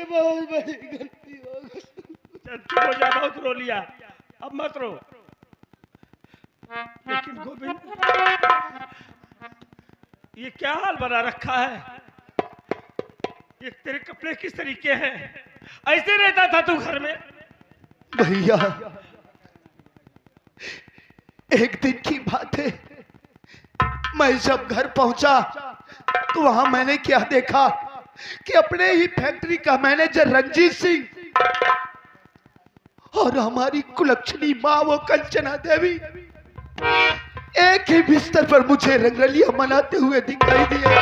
मुझसे बहुत बड़ी गलती हो गई। चुप हो जा, बहुत रो लिया, अब मत रो। लेकिन गोविंद, ये क्या हाल बना रखा है? ये तेरे कपड़े किस तरीके हैं? ऐसे रहता था तू घर में? भैया, एक दिन की बात है, मैं जब घर पहुंचा तो वहां मैंने क्या देखा कि अपने ही फैक्ट्री का मैनेजर रंजीत सिंह और हमारी कुलक्षणी माँ वो कंचना देवी एक ही बिस्तर पर मुझे रंगरलियां मनाते हुए दिखाई दिए।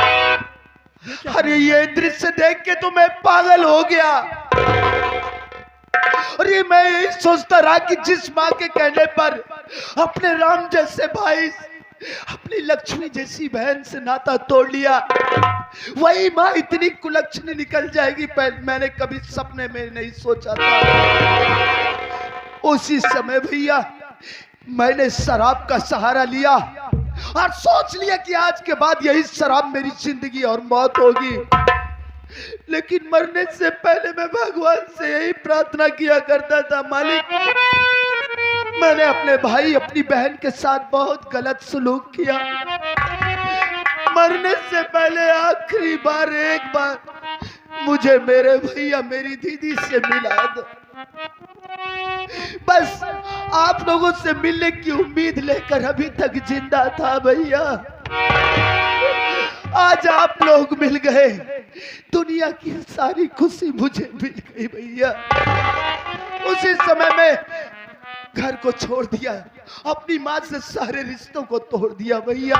अरे ये दृश्य देख के तो मैं पागल हो गया। अरे मैं यही सोचता रहा कि जिस माँ के कहने पर अपने राम जैसे भाई, अपनी लक्ष्मी जैसी बहन से नाता तोड़ लिया, वही माँ इतनी कुलक्षणी निकल जाएगी, मैंने कभी सपने में नहीं सोचा था। उसी समय भैया मैंने शराब का सहारा लिया और सोच लिया कि आज के बाद यही शराब मेरी जिंदगी और मौत होगी। लेकिन मरने से पहले मैं भगवान से यही प्रार्थना किया करता था, मालिक मैंने अपने भाई अपनी बहन के साथ बहुत गलत सलूक किया, मरने से पहले आखिरी बार एक बार मुझे मेरे भैया मेरी दीदी से मिला दो। बस आप लोगों से मिलने की उम्मीद लेकर अभी तक जिंदा था भैया। आज आप लोग मिल गए, दुनिया की सारी खुशी मुझे मिल गई भैया। उसी समय में घर को छोड़ दिया, अपनी माँ से सारे रिश्तों को तोड़ दिया भैया।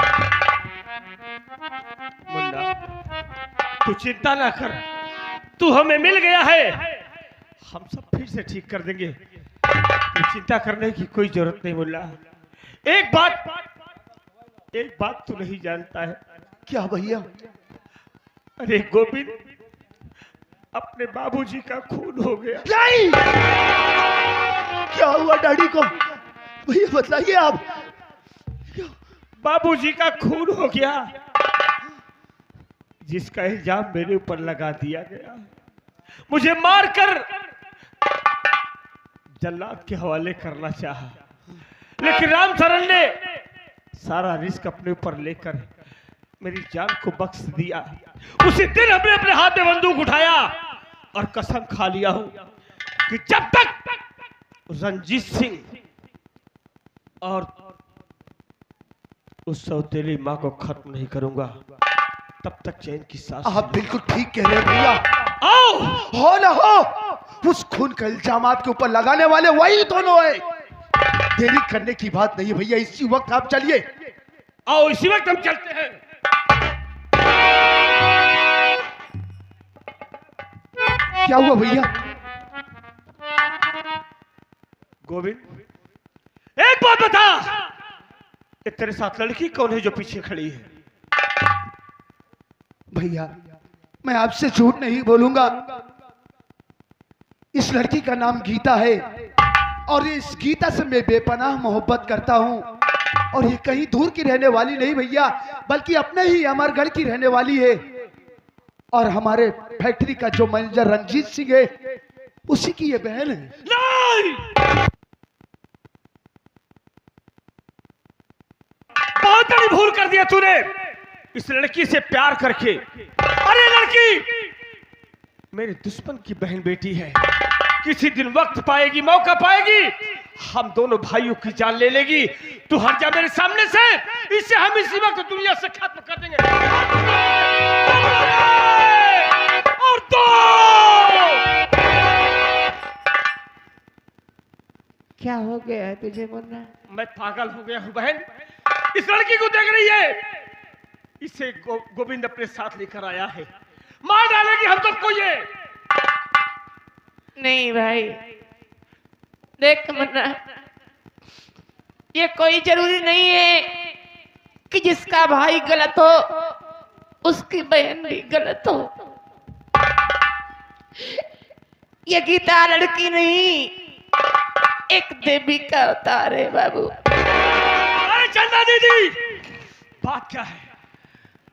मुन्ना, तू चिंता ना कर, तू हमें मिल गया है, हम सब फिर से ठीक कर देंगे। तू चिंता करने की कोई जरूरत नहीं मुन्ना। एक बात तू नहीं जानता है। क्या भैया? अरे गोविंद, अपने बाबूजी का खून हो गया। नहीं! क्या हुआ डैडी को? भैया बताइए आप। बाबूजी का खून हो गया, जिसका इल्जाम मेरे ऊपर लगा दिया गया। मुझे मारकर जल्लाद के हवाले करना चाहा, लेकिन राम सरन ने सारा रिस्क अपने ऊपर लेकर मेरी जान को बख्श दिया। उसी दिन हमने अपने हाथ में बंदूक उठाया और कसम खा लिया हूं कि जब तक रंजीत सिंह और उस सौतेली मां को खत्म नहीं करूंगा, तब तक चैन की सांस। आप बिल्कुल ठीक कह रहे हैं भैया। आओ, हो ना हो, उस खून का इल्जामात के ऊपर लगाने वाले वही दोनों है। देरी करने की बात नहीं है भैया, इसी वक्त आप चलिए। आओ, इसी वक्त हम चलते हैं। क्या हुआ भैया? गोविंद, एक बात बता, ये तेरे साथ लड़की कौन है जो पीछे खड़ी है? भैया मैं आपसे झूठ नहीं बोलूंगा, इस लड़की का नाम गीता है और इस गीता से मैं बेपनाह मोहब्बत करता हूं। और ये कहीं दूर की रहने वाली नहीं भैया, बल्कि अपने ही अमरगढ़ की रहने वाली है। और हमारे फैक्ट्री का जो मैनेजर रंजीत सिंह है, उसी की ये बहन है। नहीं! बहुत बड़ी भूल कर दिया तूने इस लड़की से प्यार करके। अरे लड़की मेरे दुश्मन की बहन बेटी है, किसी दिन वक्त पाएगी, मौका पाएगी, हम दोनों भाइयों की जान ले लेगी। तू हट जा मेरे सामने से, इसे हम इसी वक्त दुनिया से खत्म कर देंगे। और दो! क्या हो गया है तुझे मुन्ना? मैं पागल हो गया हूँ बहन, इस लड़की को देख रही है, इसे गोविंद अपने साथ लेकर आया है, मार डालेगी हम सबको ये। नहीं भाई, देख मुन्ना, ये कोई जरूरी नहीं है कि जिसका भाई गलत हो उसकी बहन भी गलत हो। ये गीता लड़की नहीं, एक देवी का अवतार है बाबू। अरे चंदा दीदी, बात क्या है?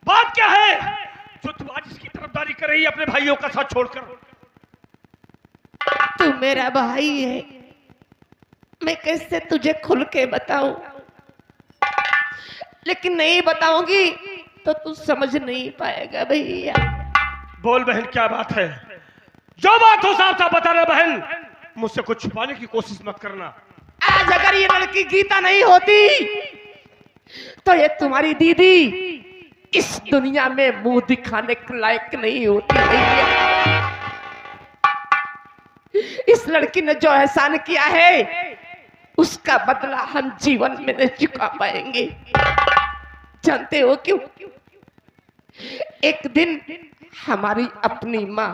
बात क्या है जो तुम आज इसकी तरफदारी कर रही है अपने भाइयों का साथ छोड़कर? तू मेरा भाई है, मैं कैसे तुझे खुल के बताऊं, लेकिन नहीं बताऊंगी तो तू समझ नहीं पाएगा भैया। बोल बहन क्या बात है? जो बात हो साफ साफ बताना बहन, मुझसे कुछ छुपाने की कोशिश मत करना। आज अगर ये लड़की गीता नहीं होती तो ये तुम्हारी दीदी इस दुनिया में मुंह दिखाने के लायक नहीं होती भैया। इस लड़की ने जो एहसान किया है उसका बदला हम जीवन में नहीं चुका पाएंगे। जानते हो क्यों? एक दिन हमारी अपनी माँ,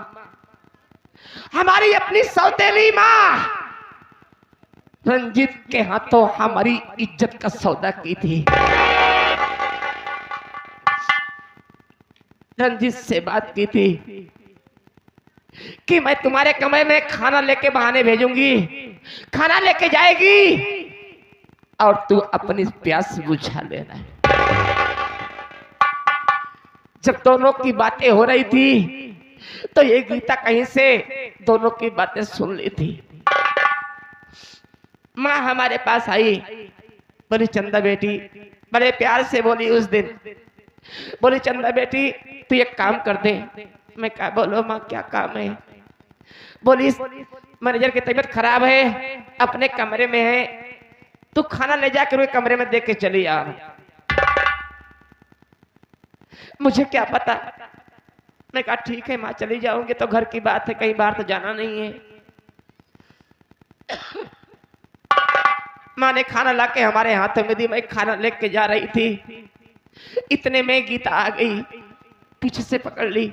हमारी अपनी सौतेली माँ रंजीत के हाथों हमारी इज्जत का सौदा की थी। रंजीत से बात की थी कि मैं तुम्हारे कमरे में खाना लेके बहाने भेजूंगी, खाना लेके जाएगी और तू अपनी प्यास बुझा लेना। जब दोनों की बातें हो रही थी तो ये गीता कहीं से दोनों की बातें सुन ली थी। माँ हमारे पास आई, बोली चंदा बेटी, बड़े प्यार से बोली उस दिन, बोली चंदा बेटी तू एक काम कर दे। मैं कहा बोलो माँ क्या काम है? बोली मैनेजर की तबीयत खराब है, अपने कमरे में है, तू खाना ले जाकर वो कमरे में दे के चली आ। मुझे क्या पता, मैं कहा ठीक है माँ चली जाऊंगी, तो घर की बात है, कहीं बाहर तो जाना नहीं है। माँ ने खाना लाके हमारे हाथों में दी, मैं खाना लेके जा रही थी, इतने में गीता आ गई, पीछे से पकड़ ली,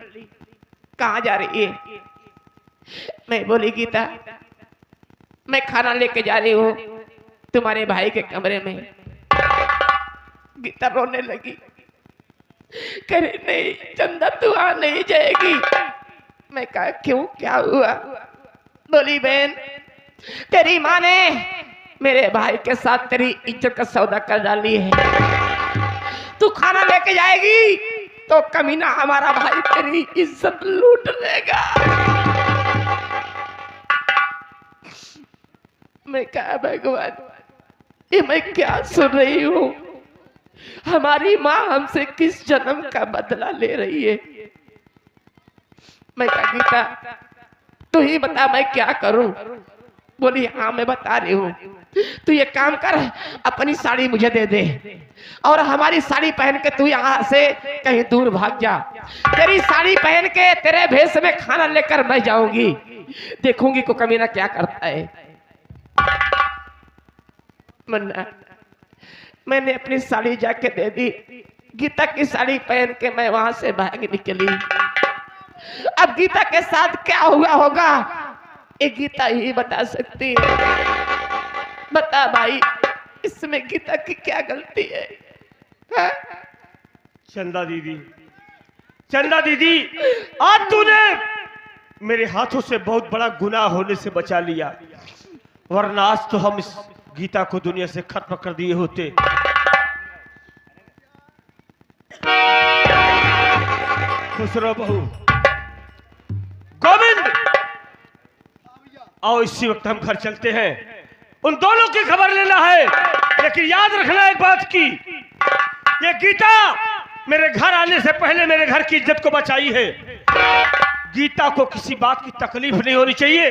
कहाँ जा रही है? मैं बोली गीता मैं खाना लेके जा रही हूँ तुम्हारे भाई के कमरे में। गीता रोने लगी, कह रही नहीं चंदा तू आ नहीं जाएगी। मैं कहा क्यों क्या हुआ? बोली बहन तेरी माँ ने मेरे भाई के साथ तेरी इज्जत का सौदा कर डाली है, तू खाना लेके जाएगी तो कमीना हमारा भाई तेरी इज्जत लूट लेगा। मैं कहा भगवान ये मैं क्या सुन रही हूँ? हमारी माँ हमसे किस जन्म का बदला ले रही है? मैं कहा गीता तू ही बता मैं क्या करूं? बोली हाँ मैं बता रही हूँ, तू ये काम कर अपनी साड़ी मुझे दे दे और हमारी साड़ी पहन के तू यहाँ से कहीं दूर भाग जा। तेरी साड़ी पहन के तेरे भेष में खाना लेकर मैं जाऊंगी, देखूंगी को कमीना क्या करता है। मन्ना मैंने अपनी साड़ी जाके दे दी, गीता की साड़ी पहन के मैं वहां से भाग निकली। अब गीता के साथ क्या हुआ होगा ये गीता ही बता सकती है। बता भाई इसमें गीता की क्या गलती है? हाँ? चंदा दीदी, चंदा दीदी आज तूने मेरे हाथों से बहुत बड़ा गुनाह होने से बचा लिया, वरना आज तो हम इस गीता को दुनिया से खत्म कर दिए होते। खुश रहो बहू। गोविंद आओ इसी वक्त हम घर चलते हैं, उन दोनों की खबर लेना है, लेकिन याद रखना एक बात की, ये गीता मेरे घर आने से पहले मेरे घर की इज्जत को बचाई है। गीता को किसी बात की तकलीफ नहीं होनी चाहिए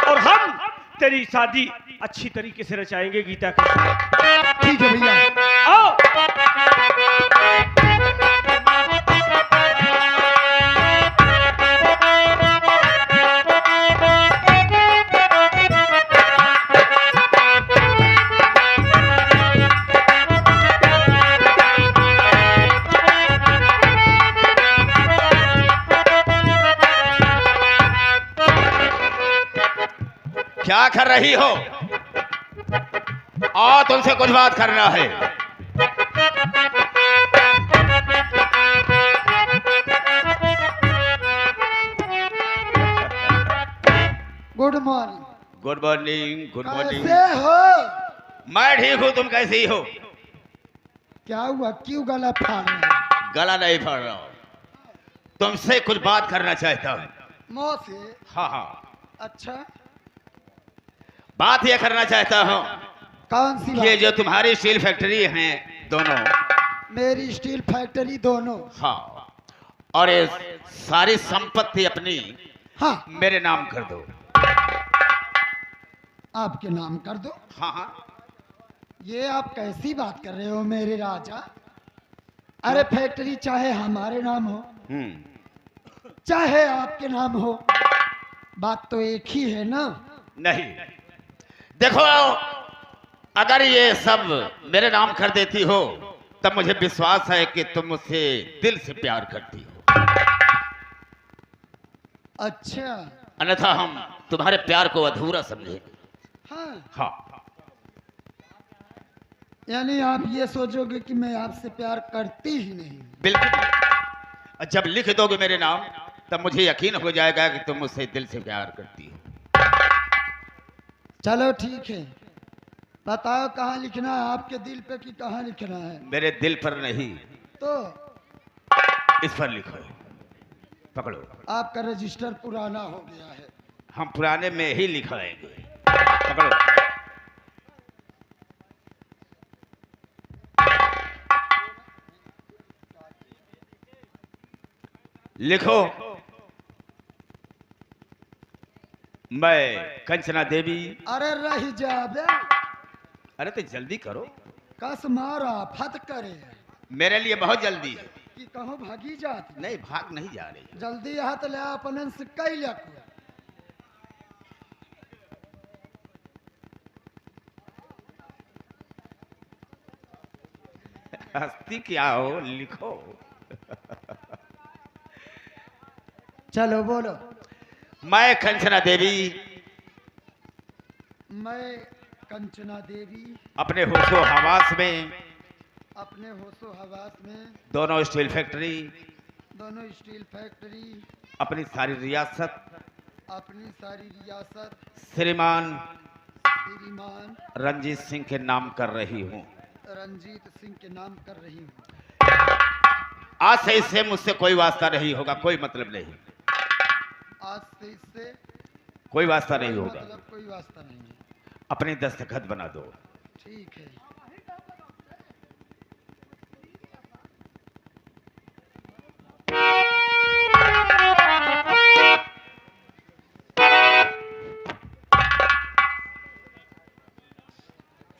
और हम तेरी शादी अच्छी तरीके से रचाएंगे गीता के साथ। ठीक है भैया। आओ। क्या कर रही हो? आओ तुमसे कुछ बात करना है। Good morning. Good morning. Good morning. कैसे हो? मैं ठीक हूँ, तुम कैसी हो? क्या हुआ, क्यों गला फाड़ रहे हो? गला नहीं फाड़ रहा हूँ, तुमसे कुछ बात करना चाहता हूँ। मुंह से? हाँ हाँ। अच्छा बात यह करना चाहता हूँ कौन सी ये बात? जो तुम्हारी स्टील फैक्ट्री है दोनों, मेरी स्टील फैक्ट्री दोनों? हाँ, और ये सारी संपत्ति अपनी हाँ, मेरे नाम कर दो। आपके नाम कर दो? हाँ हाँ, ये आप कैसी बात कर रहे हो मेरे राजा? अरे फैक्ट्री चाहे हमारे नाम हो चाहे आपके नाम हो, बात तो एक ही है ना। नहीं, देखो, अगर ये सब मेरे नाम कर देती हो तब मुझे विश्वास है कि तुम मुझसे दिल से प्यार करती हो। अच्छा, अन्यथा हम तुम्हारे प्यार को अधूरा समझे। हाँ, हाँ, यानी आप ये सोचोगे कि मैं आपसे प्यार करती ही नहीं? बिल्कुल। जब लिख दोगे मेरे नाम तब मुझे यकीन हो जाएगा कि तुम मुझसे दिल से प्यार करती हो। चलो ठीक है, बताओ कहाँ लिखना है, आपके दिल पे कि कहाँ लिखना है? मेरे दिल पर नहीं, तो इस पर लिखो, पकड़ो। आपका रजिस्टर पुराना हो गया है। हम पुराने में ही लिखाएंगे, पकड़ो। लिखो, मैं कंचना देवी। अरे रह जाबे, अरे तो जल्दी करो, कस मारा फत करे मेरे लिए बहुत जल्दी है। कि कहूँ भागी जाती? नहीं, भाग नहीं जा रही। जल्दी हाथ ले अपन से कई लक। हस्ती क्या हो, लिखो। चलो बोलो। मैं कंचना देवी मैं कंचना देवी अपने होशो हवास में अपने होशो हवास में दोनों स्टील फैक्ट्री, दोनों स्टील फैक्ट्री, अपनी सारी रियासत अपनी सारी रियासत श्रीमान श्रीमान रंजीत सिंह के नाम कर रही हूँ। रंजीत सिंह के नाम कर रही हूँ। आज से इससे मुझसे कोई वास्ता नहीं होगा, कोई मतलब नहीं, आज से इससे कोई वास्ता नहीं होगा। मतलब कोई वास्ता नहीं है। अपने दस्तखत बना दो। ठीक है।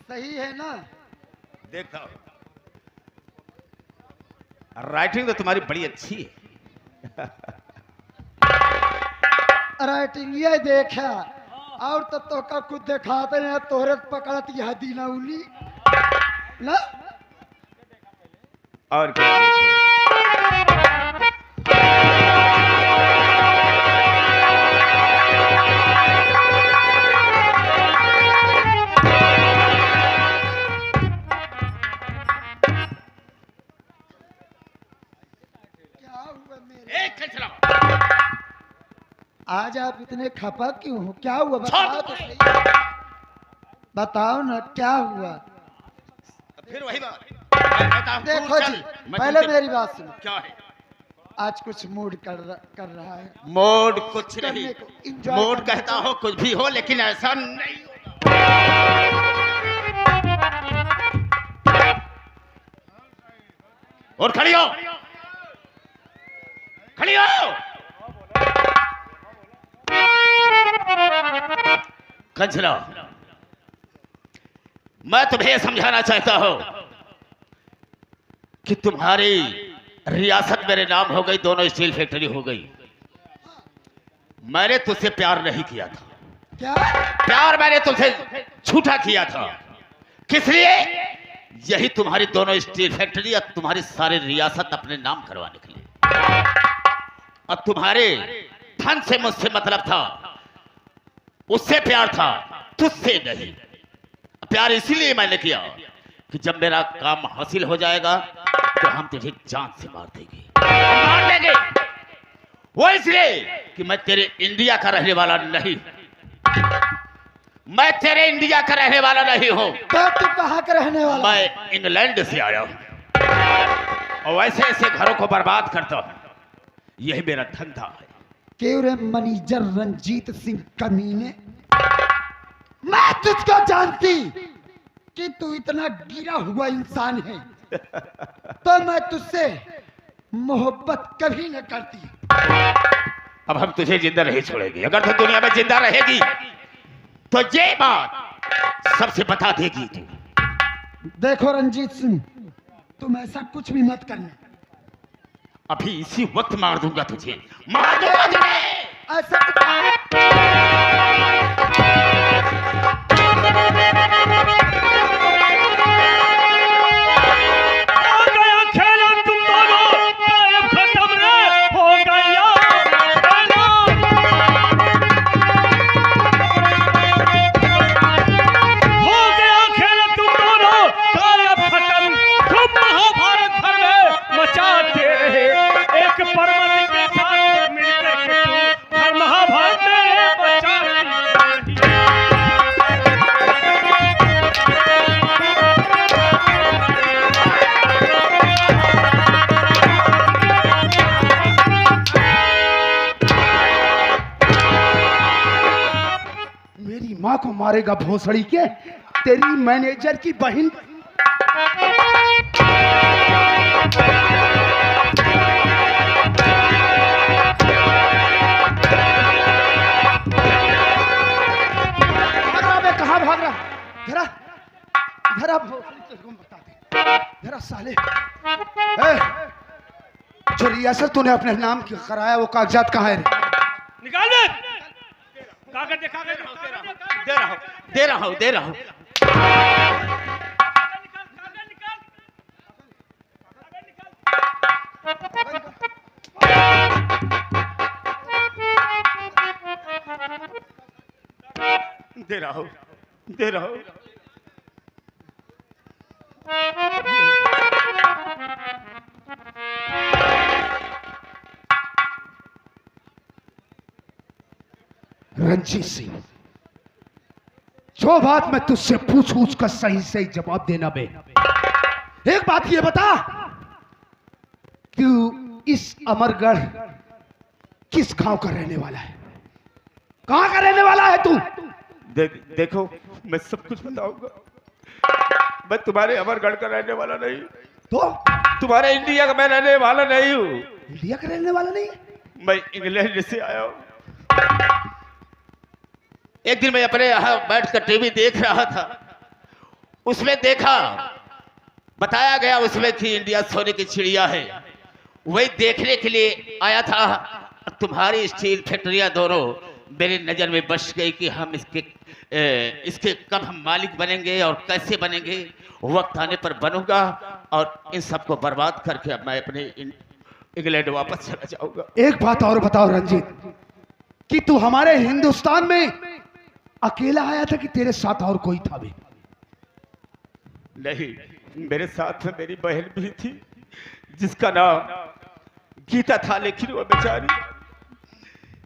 सही है ना? देखता हूँ, राइटिंग तो तुम्हारी बड़ी अच्छी है। राइटिंग ये देखा और तो का कुछ दिखाते हैं, तोहरे पकड़त यह दीना उली ना। और क्या देखो? क्या हुआ मेरे? एक खचरा। आज आप इतने खपा क्यों हो? क्या हुआ बताओ तो सही। बताओ ना क्या हुआ? फिर वही बात। मैं कहता हूँ, देखो तू चल, जी, मैं पहले तुझसे- मेरी बात सुनो। क्या है? आज कुछ मूड कर रहा है। मोड कुछ करने नहीं, को, enjoy मोड करने कहता को। हो कुछ भी हो, लेकिन ऐसा नहीं होगा। और खड़ी हो, खड़ी हो। कंचना, मैं तुम्हें समझाना चाहता हूं कि तुम्हारी रियासत मेरे नाम हो गई, दोनों स्टील फैक्ट्री हो गई। मैंने तुझसे प्यार नहीं किया था, क्या? प्यार मैंने तुझसे झूठा किया था। किस लिए? यही तुम्हारी दोनों स्टील फैक्ट्री और तुम्हारी सारी रियासत अपने नाम करवाने के लिए। और तुम्हारे धन से मुझसे मतलब था, उससे प्यार था, तुझसे नहीं। प्यार इसीलिए मैंने किया कि जब मेरा काम हासिल हो जाएगा तो हम तुझे जान से मार देंगे, मार देंगे। वो इसलिए कि मैं तेरे इंडिया का रहने वाला नहीं, मैं तेरे इंडिया का रहने वाला नहीं हूँ। तो तू कहाँ का रहने वाला? मैं इंग्लैंड से आया हूँ और ऐसे ऐसे घरों को बर्बाद करता हूँ, यही मेरा धंधा है। क्यों रे मैनेजर रंजीत सिंह कमीने? मैं तुझको जानती कि तू इतना गिरा हुआ इंसान है तो मैं तुझसे मोहब्बत कभी न करती। अब हम तुझे जिंदा नहीं छोड़ेंगे। अगर तू दुनिया में जिंदा रहेगी तो ये बात सबसे बता देगी तू। देखो रंजीत सिंह, तुम ऐसा कुछ भी मत करना। अभी इसी वक्त मार दूंगा तुझे, मार दूंगा तुझे। ऐसा हो गया खेला तुम दोनों, टाइम खत्म रे, हो गया खेला। हो गया खेला तुम दोनों, टाइम खत्म। तुम महाभारत भर में मचाते रहे, एक पर्वत के साथ मिलकर के तुम हर महाभारत में मचाते रही। मेरी माँ को मारेगा भोसड़ी के, तेरी मैनेजर की बहन। कहाँ भाग रहा? जरा जरा भोसड़ी तुझको बता दे जरा साले। जो रियासत तूने अपने नाम की कराया वो कागजात कहाँ है रे? निकाल दे कागज, दे कागज, दे रहा हूं, दे रहा हूं, दे रहा हूं। दे रहा हूं, दे रहा हूं। रंजीत सिंह, जो बात मैं तुझसे पूछूं उसका सही सही जवाब देना बे। एक बात ये बता, तू इस अमरगढ़ किस गांव का रहने वाला है? कहां का रहने वाला है तू? देखो मैं सब कुछ बताऊंगा। मैं तुम्हारे अमरगढ़ का रहने वाला नहीं, तो तुम्हारे इंडिया का मैं रहने वाला नहीं हूँ। इंडिया का रहने वाला नहीं? मैं इंग्लैंड से आया हूँ। एक दिन मैं अपने यहाँ बैठकर टीवी देख रहा था, उसमें देखा, बताया गया उसमें कि इंडिया सोने की चिड़िया है। वही देखने के लिए आया था। तुम्हारी स्टील फैक्ट्रियां दोनों मेरी नजर में बस गई कि हम इसके कब हम मालिक बनेंगे और कैसे बनेंगे। वक्त आने पर बनूंगा और इन सबको बर्बाद करके अब मैं अपने इंग्लैंड वापस चला जाऊंगा। एक बात और बताओ रंजीत, कि तू हमारे हिंदुस्तान में अकेला आया था कि तेरे साथ और कोई था भी? नहीं, मेरे साथ में मेरी बहन भी थी जिसका नाम गीता था, लेकिन वो बेचारी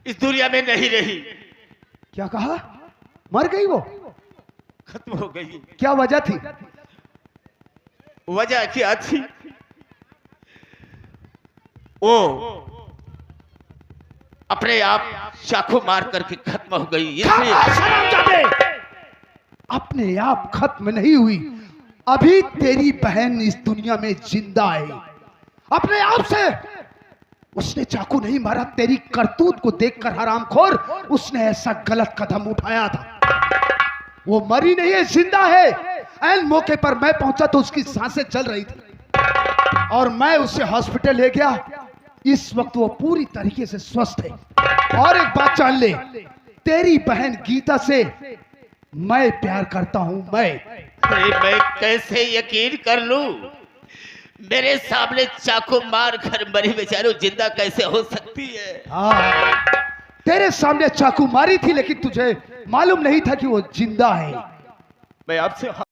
इस दुनिया में नहीं रही। क्या कहा? मर गई वो? खत्म हो गई। क्या वजह थी? वजह क्या थी? वो अपने आप चाकू मार करके खत्म हो गई। इसलिए अपने आप खत्म नहीं हुई, अभी तेरी बहन इस दुनिया में जिंदा है। अपने आप से उसने चाकू नहीं मारा, तेरी करतूत को देखकर हरामखोर उसने ऐसा गलत कदम उठाया था। वो मरी नहीं है, जिंदा है। ऐन मौके पर मैं पहुंचा तो उसकी सांसें चल रही थी और मैं उसे हॉस्पिटल ले गया। इस वक्त वो पूरी तरीके से स्वस्थ है। और एक बात जान ले, तेरी बहन गीता से मैं प्यार करता हूं। मैं कैसे यकीन कर लूं? मेरे सामने चाकू मार कर मरी बेचारी जिंदा कैसे हो सकती है? हाँ, तेरे सामने चाकू मारी थी लेकिन तुझे मालूम नहीं था कि वो जिंदा है। मैं आपसे